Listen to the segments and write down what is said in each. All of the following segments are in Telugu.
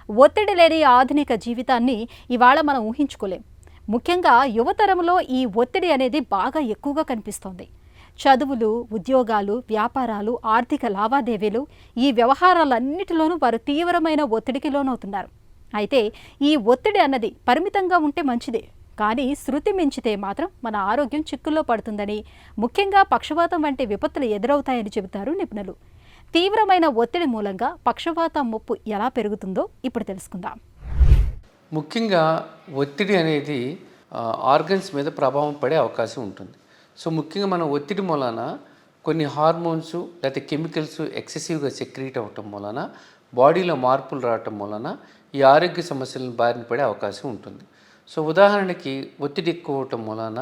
ఒత్తిడి లేని ఆధునిక జీవితాన్ని ఇవాళ మనం ఊహించుకోలేం. ముఖ్యంగా యువతరంలో ఈ ఒత్తిడి అనేది బాగా ఎక్కువగా కనిపిస్తోంది. చదువులు, ఉద్యోగాలు, వ్యాపారాలు, ఆర్థిక లావాదేవీలు ఈ వ్యవహారాలన్నిటిలోనూ వారు తీవ్రమైన ఒత్తిడికి లోనవుతున్నారు. అయితే ఈ ఒత్తిడి అన్నది పరిమితంగా ఉంటే మంచిదే, కానీ శృతి మించితే మాత్రం మన ఆరోగ్యం చిక్కుల్లో పడుతుందని, ముఖ్యంగా పక్షవాతం వంటి విపత్తులు ఎదురవుతాయని చెబుతారు నిపుణులు. తీవ్రమైన ఒత్తిడి మూలంగా పక్షవాతం ముప్పు ఎలా పెరుగుతుందో ఇప్పుడు తెలుసుకుందాం. ముఖ్యంగా ఒత్తిడి అనేది ఆర్గన్స్ మీద ప్రభావం పడే అవకాశం ఉంటుంది. సో ముఖ్యంగా మనం ఒత్తిడి మూలాన కొన్ని హార్మోన్స్ లేకపోతే కెమికల్స్ ఎక్సెసివ్గా సెక్రీట్ అవ్వటం మూలాన బాడీలో మార్పులు రావటం మూలాన ఈ ఆరోగ్య సమస్యలను బారిన పడే అవకాశం ఉంటుంది. సో ఉదాహరణకి ఒత్తిడి ఎక్కువ అవటం మూలాన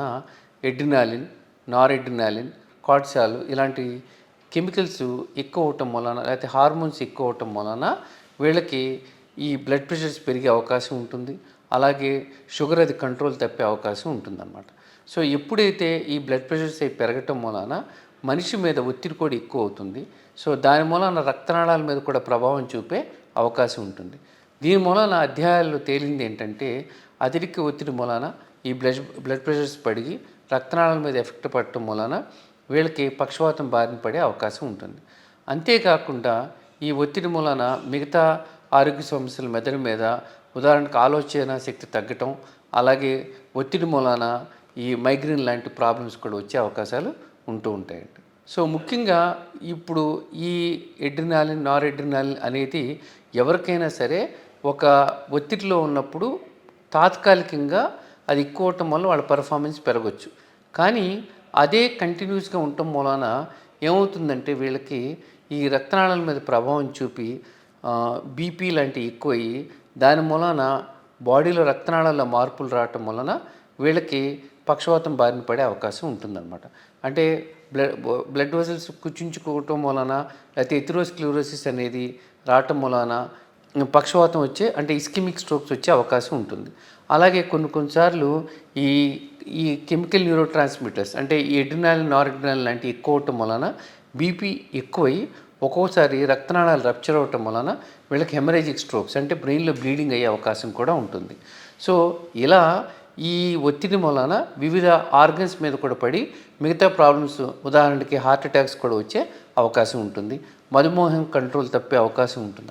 ఎడ్రినాలిన్, నారెడ్రినాలిన్, కార్టిసాల్ ఇలాంటి కెమికల్స్ ఎక్కువ అవటం మూలాన లేకపోతే హార్మోన్స్ ఎక్కువ అవటం మూలాన వీళ్ళకి ఈ బ్లడ్ ప్రెషర్స్ పెరిగే అవకాశం ఉంటుంది. అలాగే షుగర్ అది కంట్రోల్ తప్పే అవకాశం ఉంటుందన్నమాట. సో ఎప్పుడైతే ఈ బ్లడ్ ప్రెషర్స్ అవి పెరగటం మూలాన మనిషి మీద ఒత్తిడి కూడా ఎక్కువ అవుతుంది. సో దాని మూలాన రక్తనాళాల మీద కూడా ప్రభావం చూపే అవకాశం ఉంటుంది. దీని మూలాన అధ్యాయాల్లో తేలింది ఏంటంటే అధిక ఒత్తిడి మూలాన ఈ బ్లడ్ ప్రెషర్స్ పడిగి రక్తనాళాల మీద ఎఫెక్ట్ పడటం మూలాన వీళ్ళకి పక్షవాతం బారిన పడే అవకాశం ఉంటుంది. అంతేకాకుండా ఈ ఒత్తిడి మూలాన మిగతా ఆరోగ్య సమస్యల మెదడు మీద ఉదాహరణకు ఆలోచన శక్తి తగ్గటం, అలాగే ఒత్తిడి మూలాన ఈ మైగ్రేన్ లాంటి ప్రాబ్లమ్స్ కూడా వచ్చే అవకాశాలు ఉంటూ ఉంటాయండి. సో ముఖ్యంగా ఇప్పుడు ఈ ఎడ్రినాలిన్, నారెడ్రినాలిన్ అనేది ఎవరికైనా సరే ఒక ఒత్తిడిలో ఉన్నప్పుడు తాత్కాలికంగా అది ఎక్కువ అవటం వల్ల వాళ్ళ పర్ఫార్మెన్స్ పెరగవచ్చు. కానీ అదే కంటిన్యూస్గా ఉండటం మూలాన ఏమవుతుందంటే వీళ్ళకి ఈ రక్తనాళాల మీద ప్రభావం చూపి బీపీ లాంటివి ఎక్కువయ్యి దాని మూలాన బాడీలో రక్తనాళాల్లో మార్పులు రావటం వలన వీళ్ళకి పక్షవాతం బారిన పడే అవకాశం ఉంటుందన్నమాట. అంటే బ్లడ్ వెసల్స్ కుచించుకోవటం వలన లేకపోతే ఎథెరోస్క్లెరోసిస్ అనేది రావటం వలన పక్షవాతం వచ్చే అంటే ఇస్కెమిక్ స్ట్రోక్స్ వచ్చే అవకాశం ఉంటుంది. అలాగే కొన్నిసార్లు ఈ కెమికల్ న్యూరో ట్రాన్స్మిటర్స్ అంటే ఈ ఎడ్రినాలిన్, నారెడ్రినాలిన్ లాంటివి ఎక్కువ అవటం వలన బీపీ ఎక్కువై ఒక్కోసారి రక్తనాళాలు రప్చర్ అవటం వలన వీళ్ళకి హెమరేజిక్ స్ట్రోక్స్ అంటే బ్రెయిన్లో బ్లీడింగ్ అయ్యే అవకాశం కూడా ఉంటుంది. సో ఇలా ఈ ఒత్తిడి వలన వివిధ ఆర్గన్స్ మీద కూడా పడి మిగతా ప్రాబ్లమ్స్ ఉదాహరణకి హార్ట్ అటాక్స్ కూడా వచ్చే అవకాశం ఉంటుంది. మధుమేహం కంట్రోల్ తప్పే అవకాశం ఉంటుంది.